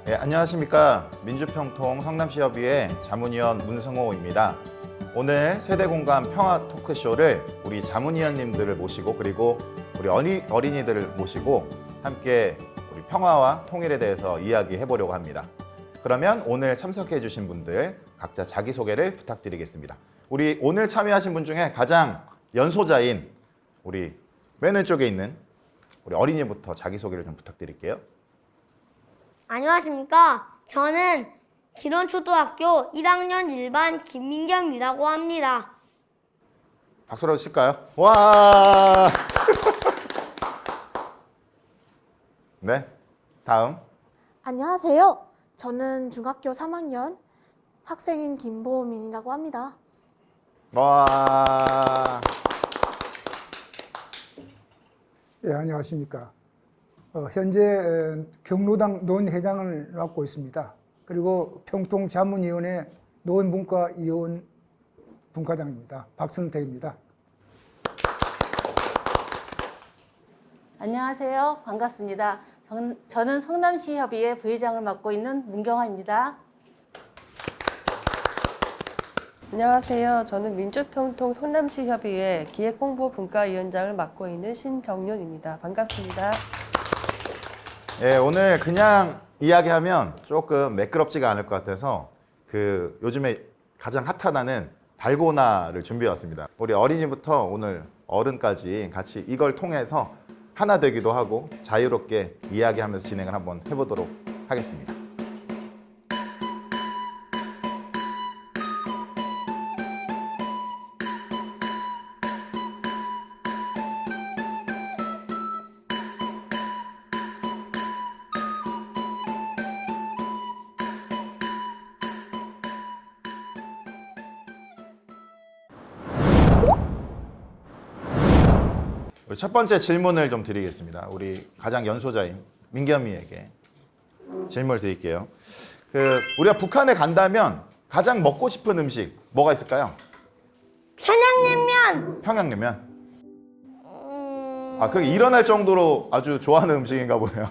네, 안녕하십니까. 민주평통 성남시협의회 자문위원 문승호입니다. 오늘 세대공감 평화 토크쇼를 우리 자문위원님들을 모시고 그리고 우리 어린이들을 모시고 함께 우리 평화와 통일에 대해서 이야기해 보려고 합니다. 그러면 오늘 참석해 주신 분들 각자 자기소개를 부탁드리겠습니다. 우리 오늘 참여하신 분 중에 가장 연소자인 우리 맨 왼쪽에 있는 우리 어린이부터 자기소개를 좀 부탁드릴게요. 안녕하십니까. 저는 기론초등학교 1학년 1반 김민경이라고 합니다. 박수로 칠까요? 와! 네, 다음. 안녕하세요. 저는 중학교 3학년 학생인 김보민이라고 합니다. 와! 예, 안녕하십니까. 현재 경로당 논회장을 맡고 있습니다. 그리고 평통자문위원회 노인분과위원 분과장입니다. 박선태입니다. 안녕하세요. 반갑습니다. 저는 성남시협의회 부회장을 맡고 있는 문경화입니다. 안녕하세요. 저는 민주평통 성남시협의회 기획홍보분과위원장을 맡고 있는 신정윤입니다. 반갑습니다. 예, 오늘 그냥 이야기하면 조금 매끄럽지가 않을 것 같아서 요즘에 가장 핫하다는 달고나를 준비해 왔습니다. 우리 어린이부터 오늘 어른까지 같이 이걸 통해서 하나 되기도 하고 자유롭게 이야기하면서 진행을 한번 해보도록 하겠습니다. 우리 첫 번째 질문을 좀 드리겠습니다. 우리 가장 연소자인 민겸이에게 질문을 드릴게요. 우리가 북한에 간다면 가장 먹고 싶은 음식 뭐가 있을까요? 평양냉면. 평양냉면. 그렇게 일어날 정도로 아주 좋아하는 음식인가 보네요.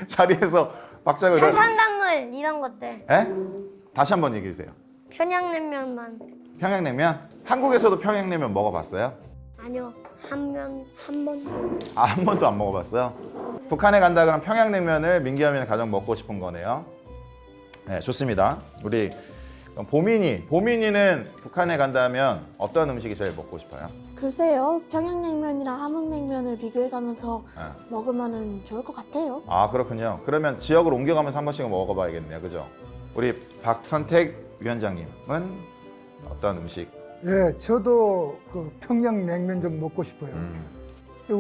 자리에서 박자가 탄산감물 이런 것들. 에? 다시 한번 얘기해 주세요. 평양냉면만. 평양냉면? 한국에서도 평양냉면 먹어봤어요? 아니요. 한 번. 한 번도 안 먹어봤어요? 북한에 간다 그러면 평양냉면을 민기현이는 가장 먹고 싶은 거네요. 네, 좋습니다. 우리 보민이는 북한에 간다면 어떤 음식이 제일 먹고 싶어요? 글쎄요, 평양냉면이랑 함흥냉면을 비교해가면서 먹으면 좋을 것 같아요. 그렇군요. 그러면 지역을 옮겨가면서 한 번씩은 먹어봐야겠네요. 그죠? 우리 박선택 위원장님은 어떤 음식? 예, 저도 평양냉면 좀 먹고 싶어요.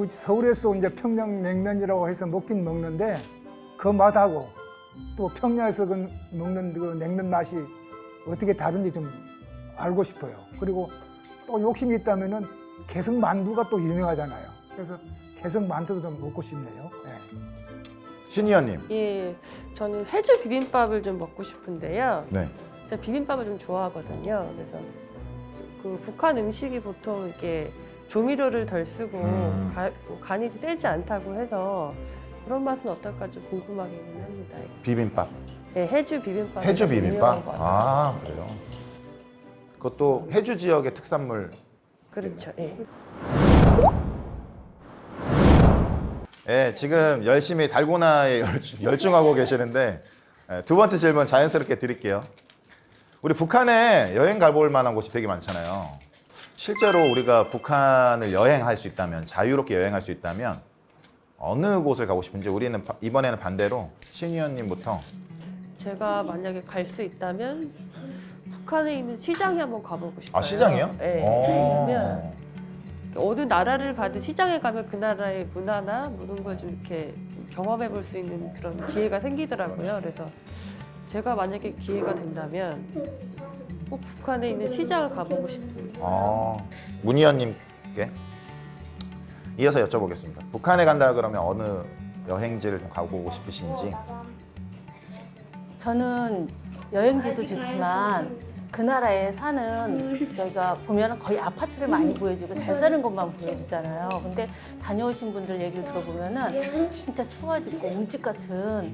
서울에서 이제 평양냉면이라고 해서 먹긴 먹는데 그 맛하고 또 평양에서 먹는 그 냉면 맛이 어떻게 다른지 좀 알고 싶어요. 그리고 또 욕심이 있다면은 개성 만두가 또 유명하잖아요. 그래서 개성 만두도 좀 먹고 싶네요. 예. 신 의원님. 예, 저는 해주 비빔밥을 좀 먹고 싶은데요. 네. 제가 비빔밥을 좀 좋아하거든요. 그래서 북한 음식이 보통 이렇게 조미료를 덜 쓰고 간이 세지 않다고 해서 그런 맛은 어떨까 좀 궁금하기는 합니다. 비빔밥. 네, 해주 비빔밥. 해주 비빔밥? 그래요. 그것도 해주 지역의 특산물. 그렇죠. 예. 네, 지금 열심히 달고나에 열중하고 계시는데 두 번째 질문 자연스럽게 드릴게요. 우리 북한에 여행 가볼 만한 곳이 되게 많잖아요. 실제로 우리가 북한을 여행할 수 있다면, 자유롭게 여행할 수 있다면 어느 곳을 가고 싶은지 우리는 이번에는 반대로 신 의원님부터. 제가 만약에 갈 수 있다면 북한에 있는 시장에 한번 가보고 싶어요. 시장이요? 네. 왜냐면 어느 나라를 가든 시장에 가면 그 나라의 문화나 모든 걸 좀 이렇게 경험해 볼 수 있는 그런 기회가 생기더라고요. 그래서 제가 만약에 기회가 된다면 꼭 북한에 있는 시장을 가보고 싶습니다. 문 의원님께 이어서 여쭤보겠습니다. 북한에 간다 그러면 어느 여행지를 좀 가보고 싶으신지. 저는 여행지도 좋지만 그 나라에 사는 저희가 보면 거의 아파트를 많이 보여주고 잘 사는 것만 보여주잖아요. 근데 다녀오신 분들 얘기를 들어보면은 진짜 초가집고 움집 같은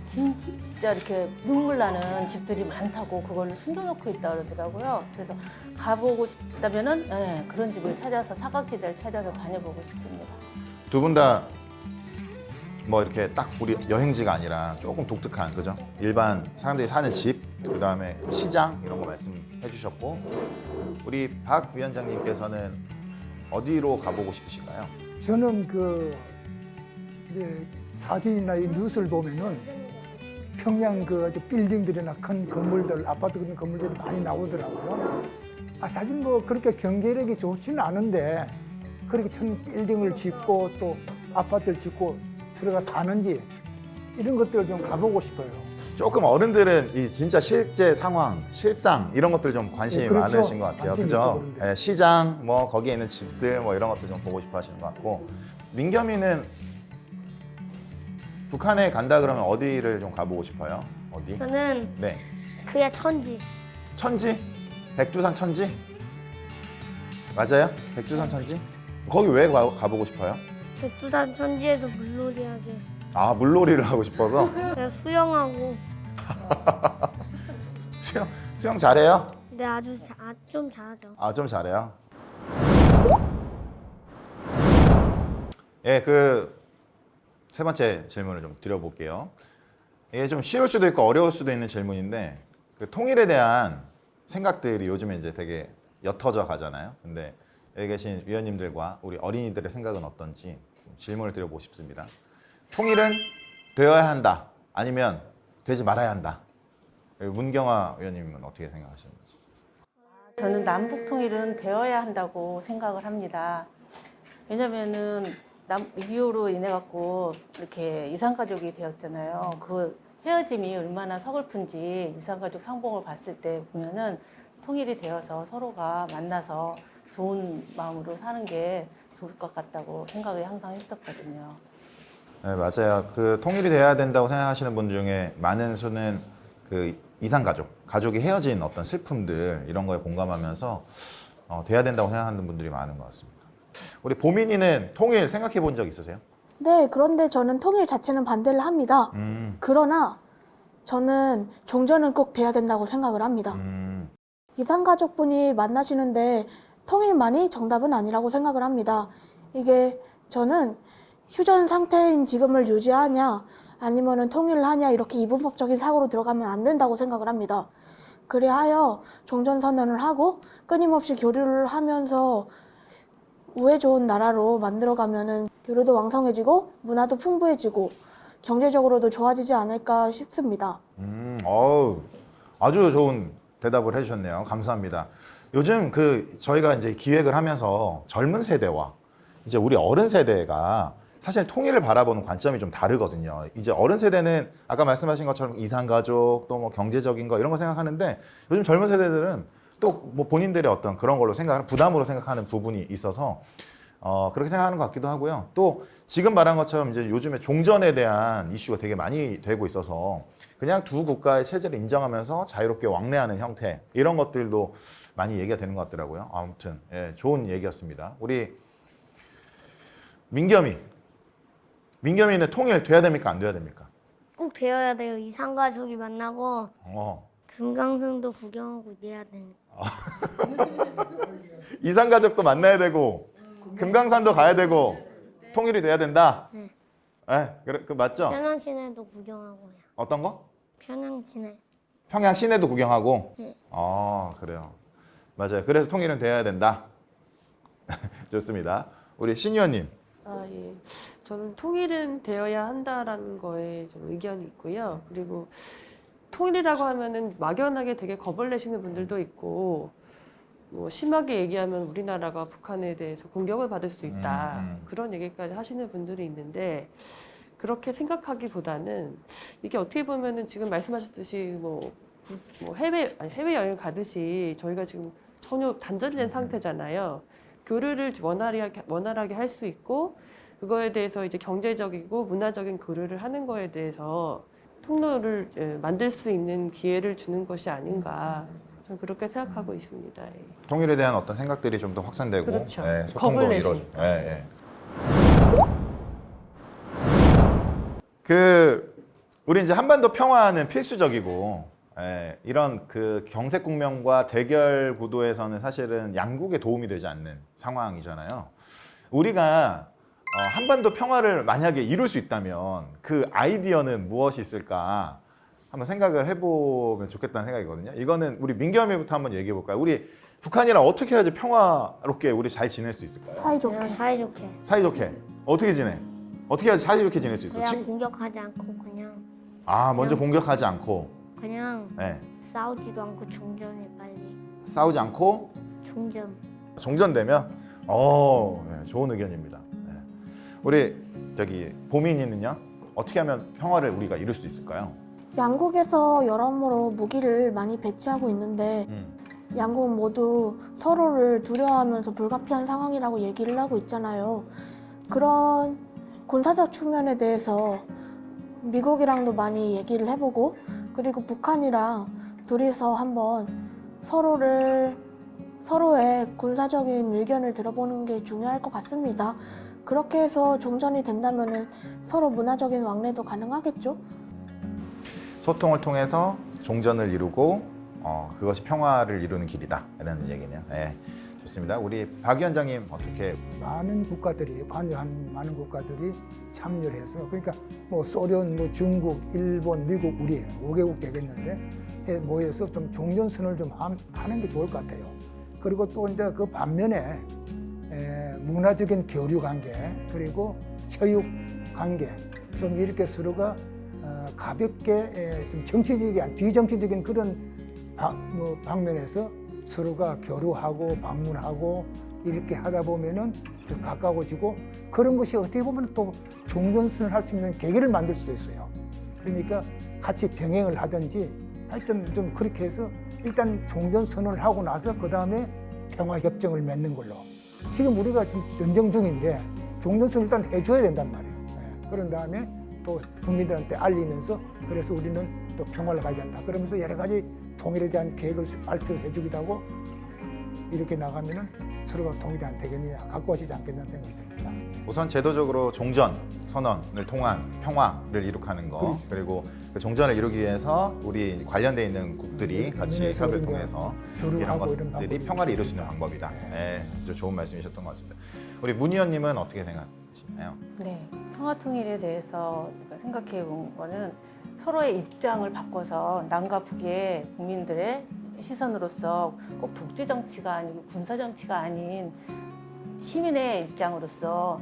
진짜 이렇게 눈물 나는 집들이 많다고 그걸 숨겨놓고 있다 그러더라고요. 그래서 가보고 싶다면은 예, 그런 집을 찾아서 사각지대를 찾아서 다녀보고 싶습니다. 두 분 다 뭐 이렇게 딱 우리 여행지가 아니라 조금 독특한, 그죠? 일반 사람들이 사는 집, 그 다음에 시장 이런 거 말씀해 주셨고, 우리 박 위원장님께서는 어디로 가보고 싶으신가요? 저는 그 이제 사진이나 이 뉴스를 보면은 평양 그 아주 빌딩들이나 큰 건물들, 아파트 같은 건물들이 많이 나오더라고요. 사실 뭐 그렇게 경제력이 좋지는 않은데 그렇게 큰 빌딩을 짓고 또 아파트를 짓고 들어가 사는지 이런 것들을 좀 가보고 싶어요. 조금 어른들은 이 진짜 실제 상황, 실상 이런 것들 좀 관심이 네, 그렇죠. 많으신 것 같아요. 관심이 그죠? 있죠, 그런데. 예, 시장, 뭐 거기에 있는 집들 뭐 이런 것들 좀 보고 싶어 하시는 것 같고, 민겸이는 북한에 간다 그러면 어디를 좀 가보고 싶어요? 어디? 저는 네. 그게 천지. 천지? 백두산 천지? 맞아요? 백두산 천지? 거기 왜 가보고 싶어요? 백두산 천지에서 물놀이하게. 아, 물놀이를 하고 싶어서? 그래서 수영하고. 수영 잘해요? 근데 아주 좀 잘하죠. 아, 좀 잘해요? 예, 세 번째 질문을 좀 드려볼게요. 이게 좀 쉬울 수도 있고 어려울 수도 있는 질문인데, 그 통일에 대한 생각들이 요즘에 이제 되게 옅어져 가잖아요. 근데 여기 계신 위원님들과 우리 어린이들의 생각은 어떤지 좀 질문을 드려보고 싶습니다. 통일은 되어야 한다, 아니면 되지 말아야 한다. 문경아 위원님은 어떻게 생각하시는지? 저는 남북 통일은 되어야 한다고 생각을 합니다. 왜냐면은 6.25로 인해 갖고 이렇게 이산가족이 되었잖아요. 그 헤어짐이 얼마나 서글픈지 이산가족 상봉을 봤을 때 보면은 통일이 되어서 서로가 만나서 좋은 마음으로 사는 게 좋을 것 같다고 생각을 항상 했었거든요. 네, 맞아요. 그 통일이 돼야 된다고 생각하시는 분 중에 많은 수는 그 가족이 헤어진 어떤 슬픔들 이런 거에 공감하면서 돼야 된다고 생각하는 분들이 많은 것 같습니다. 우리 보민이는 통일 생각해 본 적 있으세요? 네, 그런데 저는 통일 자체는 반대를 합니다. 그러나 저는 종전은 꼭 돼야 된다고 생각을 합니다. 이산가족분이 만나시는데 통일만이 정답은 아니라고 생각을 합니다. 이게 저는 휴전 상태인 지금을 유지하냐 아니면은 통일을 하냐 이렇게 이분법적인 사고로 들어가면 안 된다고 생각을 합니다. 그리하여 종전선언을 하고 끊임없이 교류를 하면서 우애 좋은 나라로 만들어가면은 교류도 왕성해지고 문화도 풍부해지고 경제적으로도 좋아지지 않을까 싶습니다. 어우, 아주 좋은 대답을 해주셨네요. 감사합니다. 요즘 저희가 이제 기획을 하면서 젊은 세대와 이제 우리 어른 세대가 사실 통일을 바라보는 관점이 좀 다르거든요. 이제 어른 세대는 아까 말씀하신 것처럼 이산가족 또 뭐 경제적인 거 이런 거 생각하는데, 요즘 젊은 세대들은 또 뭐 본인들의 어떤 그런 걸로 부담으로 생각하는 부분이 있어서 그렇게 생각하는 것 같기도 하고요. 또 지금 말한 것처럼 이제 요즘에 종전에 대한 이슈가 되게 많이 되고 있어서 그냥 두 국가의 체제를 인정하면서 자유롭게 왕래하는 형태 이런 것들도 많이 얘기가 되는 것 같더라고요. 아무튼 예, 좋은 얘기였습니다. 우리 민겸이는 통일 돼야 됩니까? 안 돼야 됩니까? 꼭 되어야 돼요. 이산가족이 만나고 금강산도 구경하고 이래야 되니까. 이산가족도 만나야 되고 금강산도 가야 되고 통일이 돼야 된다? 네. 네, 그 맞죠? 평양 시내도 구경하고요. 어떤 거? 평양 시내. 평양 시내도 구경하고? 네. 그래요. 맞아요. 그래서 통일은 돼야 된다. 좋습니다. 우리 신 의원님. 예. 저는 통일은 되어야 한다라는 거에 좀 의견이 있고요. 그리고 통일이라고 하면은 막연하게 되게 겁을 내시는 분들도 있고, 뭐 심하게 얘기하면 우리나라가 북한에 대해서 공격을 받을 수 있다. 그런 얘기까지 하시는 분들이 있는데, 그렇게 생각하기보다는 이게 어떻게 보면은 지금 말씀하셨듯이 뭐 해외 여행 가듯이 저희가 지금 전혀 단절이 된 상태잖아요. 교류를 원활하게 할 수 있고, 그거에 대해서 이제 경제적이고 문화적인 교류를 하는 거에 대해서 통로를 만들 수 있는 기회를 주는 것이 아닌가, 저는 그렇게 생각하고 있습니다. 예. 통일에 대한 어떤 생각들이 좀 더 확산되고 그렇죠. 소통도 겁을 이루어지고. 내시니까. 우리 이제 한반도 평화는 필수적이고 이런 그 경색 국면과 대결 구도에서는 사실은 양국에 도움이 되지 않는 상황이잖아요. 우리가 한반도 평화를 만약에 이룰 수 있다면 그 아이디어는 무엇이 있을까 한번 생각을 해보면 좋겠다는 생각이거든요. 이거는 우리 민겸이부터 한번 얘기해 볼까요? 우리 북한이랑 어떻게 해야지 평화롭게 우리 잘 지낼 수 있을까요? 사이좋게. 그냥 사이좋게. 사이좋게. 어떻게 지내? 어떻게 해야지 사이좋게 지낼 수 있어? 그냥 공격하지 않고 그냥 먼저 공격하지 않고 그냥 네. 싸우지도 않고 종전해 빨리. 싸우지 않고 종전. 종전되면 네, 좋은 의견입니다. 네. 우리 저기 보민이는요? 어떻게 하면 평화를 우리가 이룰 수 있을까요? 양국에서 여러모로 무기를 많이 배치하고 있는데 양국 모두 서로를 두려워하면서 불가피한 상황이라고 얘기를 하고 있잖아요. 그런 군사적 측면에 대해서 미국이랑도 많이 얘기를 해보고 그리고 북한이랑 둘이서 한번 서로의 군사적인 의견을 들어보는 게 중요할 것 같습니다. 그렇게 해서 종전이 된다면은 서로 문화적인 왕래도 가능하겠죠? 소통을 통해서 종전을 이루고 그것이 평화를 이루는 길이다 이런 얘기네요. 네, 좋습니다. 우리 박 위원장님 어떻게 많은 국가들이 관여한 많은 국가들이 참여를 해서 그러니까 뭐 소련, 뭐 중국, 일본, 미국 우리 5개국 되겠는데 모여서 좀 종전선언을 좀 하는 게 좋을 것 같아요. 그리고 또 이제 그 반면에 문화적인 교류 관계 그리고 체육 관계 좀 이렇게 서로가 가볍게 좀 정치적인 비정치적인 그런 방면에서 서로가 교류하고 방문하고 이렇게 하다 보면은 더 가까워지고 그런 것이 어떻게 보면 또 종전선을 할 수 있는 계기를 만들 수도 있어요. 그러니까 같이 병행을 하든지 하여튼 좀 그렇게 해서 일단 종전선언을 하고 나서 그 다음에 평화협정을 맺는 걸로. 지금 우리가 좀 전쟁 중인데 종전선을 일단 해줘야 된단 말이에요. 그런 다음에 또 국민들한테 알리면서 그래서 우리는 또 평화를 가야 된다. 그러면서 여러 가지 통일에 대한 계획을 발표해 주기도 하고 이렇게 나가면은 서로가 통일이 안 되겠느냐, 가까워지지 않겠냐는 생각이 듭니다. 우선 제도적으로 종전 선언을 통한 평화를 이룩하는 거 그리고 그 종전을 이루기 위해서 우리 관련돼 있는 국들이 같이 협의를 통해서 이런 것들이 평화를 이룰 수 있는 방법이다. 네, 아주 좋은 말씀이셨던 것 같습니다. 우리 문 의원님은 어떻게 생각하시나요? 네, 평화 통일에 대해서 제가 생각해 본 거는 서로의 입장을 바꿔서 남과 북의 국민들의 시선으로서 꼭 독재 정치가 아니고 군사 정치가 아닌 시민의 입장으로서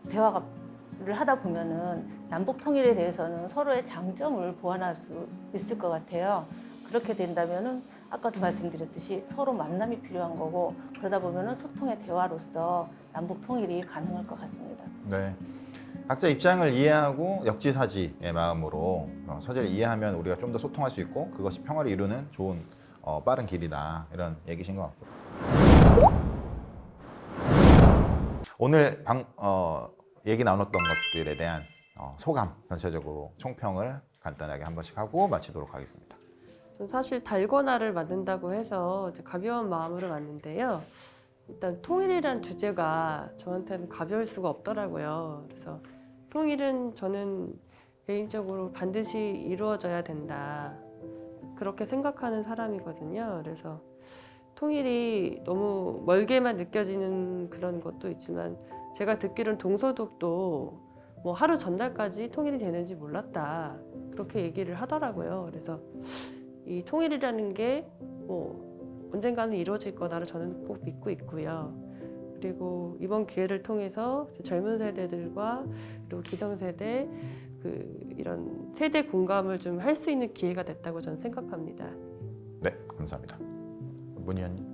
대화를 하다 보면은 남북 통일에 대해서는 서로의 장점을 보완할 수 있을 것 같아요. 그렇게 된다면은 아까도 말씀드렸듯이 서로 만남이 필요한 거고 그러다 보면은 소통의 대화로서 남북 통일이 가능할 것 같습니다. 네. 각자 입장을 이해하고 역지사지의 마음으로 서재를 이해하면 우리가 좀 더 소통할 수 있고 그것이 평화를 이루는 좋은 빠른 길이다 이런 얘기신 것 같고 오늘 얘기 나눴던 것들에 대한 소감 전체적으로 총평을 간단하게 한 번씩 하고 마치도록 하겠습니다. 전 사실 달고나를 만든다고 해서 이제 가벼운 마음으로 왔는데요. 일단 통일이란 주제가 저한테는 가벼울 수가 없더라고요. 그래서 통일은 저는 개인적으로 반드시 이루어져야 된다. 그렇게 생각하는 사람이거든요. 그래서 통일이 너무 멀게만 느껴지는 그런 것도 있지만 제가 듣기로는 동서독도 뭐 하루 전날까지 통일이 되는지 몰랐다. 그렇게 얘기를 하더라고요. 그래서 이 통일이라는 게 뭐 언젠가는 이루어질 거다를 저는 꼭 믿고 있고요. 그리고 이번 기회를 통해서 젊은 세대들과 그리고 기성세대 이런 세대 공감을 좀 할 수 있는 기회가 됐다고 저는 생각합니다. 네, 감사합니다. 문 의원님.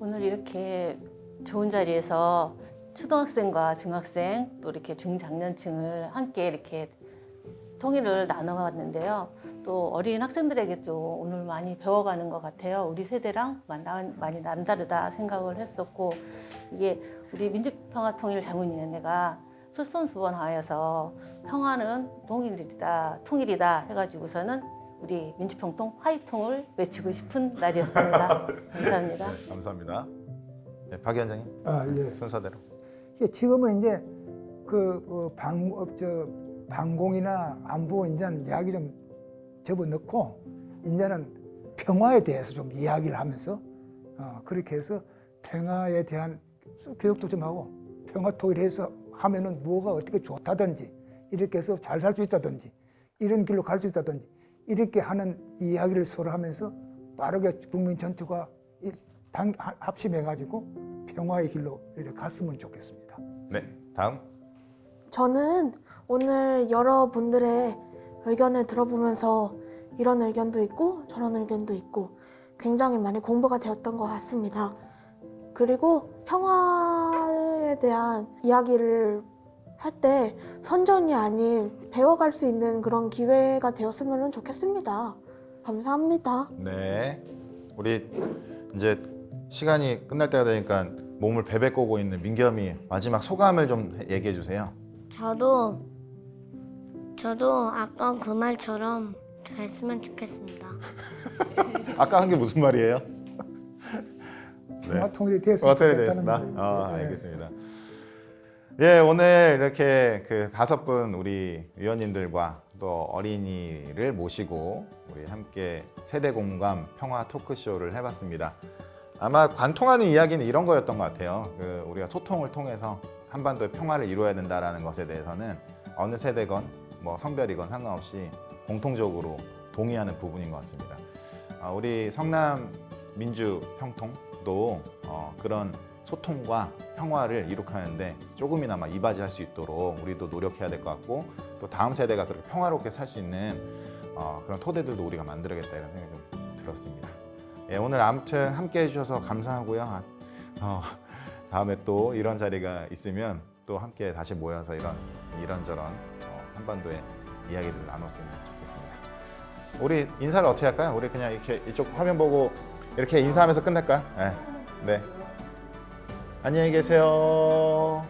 오늘 이렇게 좋은 자리에서 초등학생과 중학생 또 이렇게 중장년층을 함께 이렇게 통일을 나눠봤는데요. 또 어린 학생들에게도 오늘 많이 배워가는 것 같아요. 우리 세대랑 많이 남다르다 생각을 했었고 이게 우리 민주평화통일자문위원회가 솔선수범하여서 평화는 통일이다 해가지고서는 우리 민주평통 화이통을 외치고 싶은 날이었습니다. 감사합니다. 감사합니다. 네, 박 위원장님. 예. 순서대로. 지금은 이제 반공이나 안보 이제는 이야기 좀 접어넣고 이제는 평화에 대해서 좀 이야기를 하면서 그렇게 해서 평화에 대한 교육도 좀 하고 평화 통일해서 하면은 뭐가 어떻게 좋다든지 이렇게 해서 잘 살 수 있다든지 이런 길로 갈 수 있다든지 이렇게 하는 이야기를 서로 하면서 빠르게 국민 전체가 합심해가지고 평화의 길로 이렇게 갔으면 좋겠습니다. 네, 다음. 저는 오늘 여러분들의 의견을 들어보면서 이런 의견도 있고 저런 의견도 있고 굉장히 많이 공부가 되었던 것 같습니다. 그리고 평화에 대한 이야기를 할 때 선전이 아닌 배워갈 수 있는 그런 기회가 되었으면 좋겠습니다. 감사합니다. 네, 우리 이제 시간이 끝날 때가 되니까 몸을 베베 꼬고 있는 민겸이 마지막 소감을 좀 얘기해 주세요. 저도 아까 그 말처럼 됐으면 좋겠습니다. 아까 한 게 무슨 말이에요? 평화 통일이 되었으면 어떻게 좋겠다는 되겠습니다. 말이죠. 네. 알겠습니다. 예, 오늘 이렇게 그 5분 우리 위원님들과 또 어린이를 모시고 우리 함께 세대 공감 평화 토크쇼를 해봤습니다. 아마 관통하는 이야기는 이런 거였던 것 같아요. 우리가 소통을 통해서 한반도의 평화를 이루어야 된다라는 것에 대해서는 어느 세대건 뭐 성별이건 상관없이 공통적으로 동의하는 부분인 것 같습니다. 우리 성남 민주평통도 그런 소통과 평화를 이룩하는데 조금이나마 이바지할 수 있도록 우리도 노력해야 될 것 같고 또 다음 세대가 그렇게 평화롭게 살 수 있는 그런 토대들도 우리가 만들어야겠다 이런 생각이 좀 들었습니다. 예, 오늘 아무튼 함께 해주셔서 감사하고요. 다음에 또 이런 자리가 있으면 또 함께 다시 모여서 이런저런 한반도의 이야기를 나눴으면 좋겠습니다. 우리 인사를 어떻게 할까요? 우리 그냥 이렇게 이쪽 화면 보고 이렇게 인사하면서 끝낼까요? 네. 안녕히 계세요.